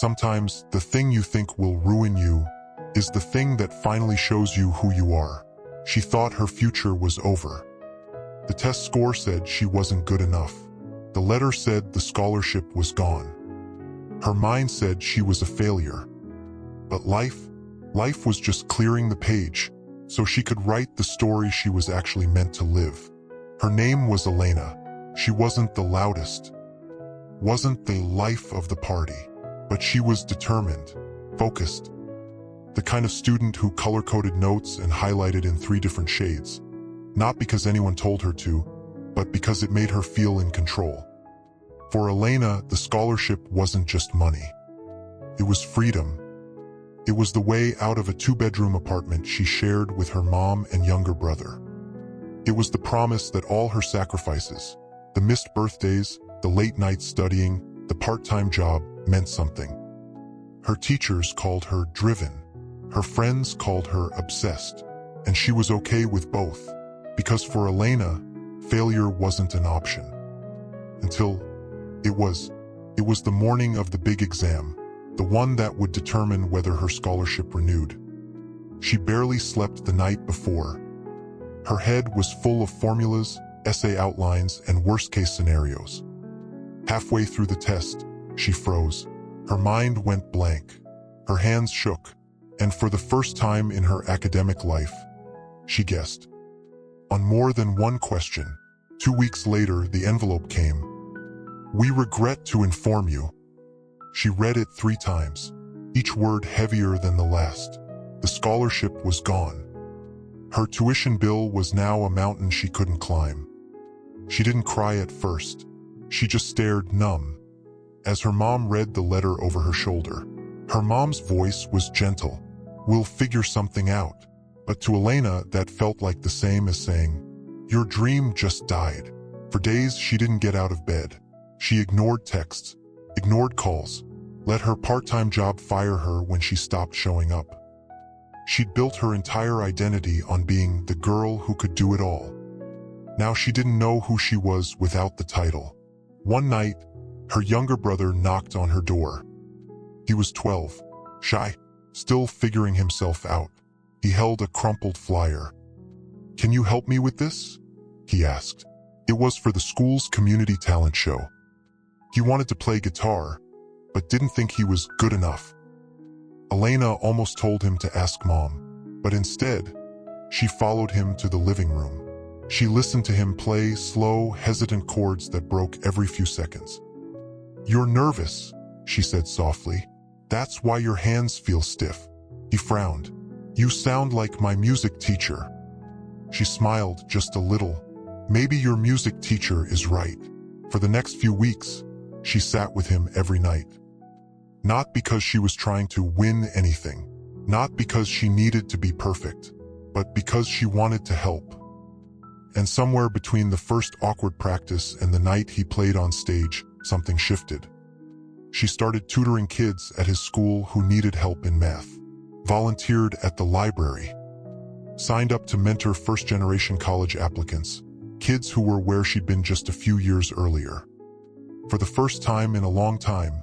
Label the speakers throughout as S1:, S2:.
S1: Sometimes the thing you think will ruin you is the thing that finally shows you who you are. She thought her future was over. The test score said she wasn't good enough. The letter said the scholarship was gone. Her mind said she was a failure. But life was just clearing the page so she could write the story she was actually meant to live. Her name was Elena. She wasn't the loudest, wasn't the life of the party, but she was determined, focused. The kind of student who color-coded notes and highlighted in 3 different shades. Not because anyone told her to, but because it made her feel in control. For Elena, the scholarship wasn't just money. It was freedom. It was the way out of a 2-bedroom apartment she shared with her mom and younger brother. It was the promise that all her sacrifices, the missed birthdays, the late nights studying, the part-time job, meant something. Her teachers called her driven. Her friends called her obsessed. And she was okay with both. Because for Elena, failure wasn't an option. Until it was the morning of the big exam, the one that would determine whether her scholarship renewed. She barely slept the night before. Her head was full of formulas, essay outlines, and worst-case scenarios. Halfway through the test, she froze. Her mind went blank. Her hands shook. And for the first time in her academic life, she guessed. On more than one question, 2 weeks later, the envelope came. "We regret to inform you." She read it 3 times, each word heavier than the last. The scholarship was gone. Her tuition bill was now a mountain she couldn't climb. She didn't cry at first. She just stared numb as her mom read the letter over her shoulder. Her mom's voice was gentle. "We'll figure something out." But to Elena, that felt like the same as saying, "Your dream just died." For days, she didn't get out of bed. She ignored texts, ignored calls, let her part-time job fire her when she stopped showing up. She'd built her entire identity on being the girl who could do it all. Now she didn't know who she was without the title. One night, her younger brother knocked on her door. He was 12, shy, still figuring himself out. He held a crumpled flyer. "Can you help me with this?" he asked. It was for the school's community talent show. He wanted to play guitar, but didn't think he was good enough. Elena almost told him to ask Mom, but instead, she followed him to the living room. She listened to him play slow, hesitant chords that broke every few seconds. "You're nervous," she said softly. "That's why your hands feel stiff." He frowned. "You sound like my music teacher." She smiled just a little. "Maybe your music teacher is right." For the next few weeks, she sat with him every night. Not because she was trying to win anything, not because she needed to be perfect, but because she wanted to help. And somewhere between the first awkward practice and the night he played on stage, something shifted. She started tutoring kids at his school who needed help in math, volunteered at the library, signed up to mentor first-generation college applicants, kids who were where she'd been just a few years earlier. For the first time in a long time,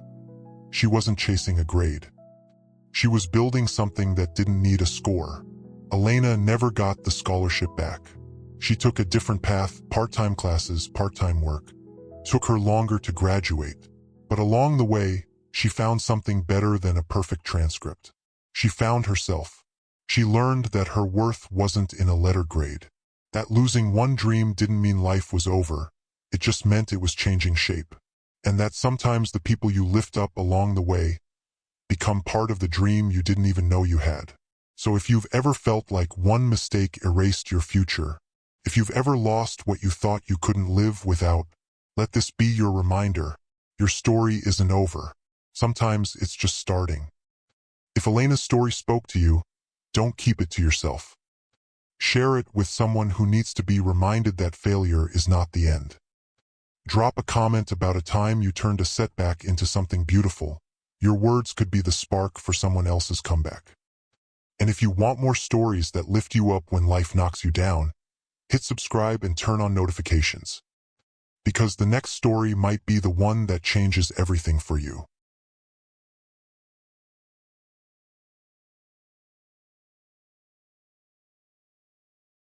S1: she wasn't chasing a grade. She was building something that didn't need a score. Elena never got the scholarship back. She took a different path, part-time classes, part-time work. Took her longer to graduate. But along the way, she found something better than a perfect transcript. She found herself. She learned that her worth wasn't in a letter grade. That losing one dream didn't mean life was over. It just meant it was changing shape. And that sometimes the people you lift up along the way become part of the dream you didn't even know you had. So if you've ever felt like one mistake erased your future, if you've ever lost what you thought you couldn't live without, let this be your reminder. Your story isn't over. Sometimes it's just starting. If Elena's story spoke to you, don't keep it to yourself. Share it with someone who needs to be reminded that failure is not the end. Drop a comment about a time you turned a setback into something beautiful. Your words could be the spark for someone else's comeback. And if you want more stories that lift you up when life knocks you down, hit subscribe and turn on notifications. Because the next story might be the one that changes everything for you.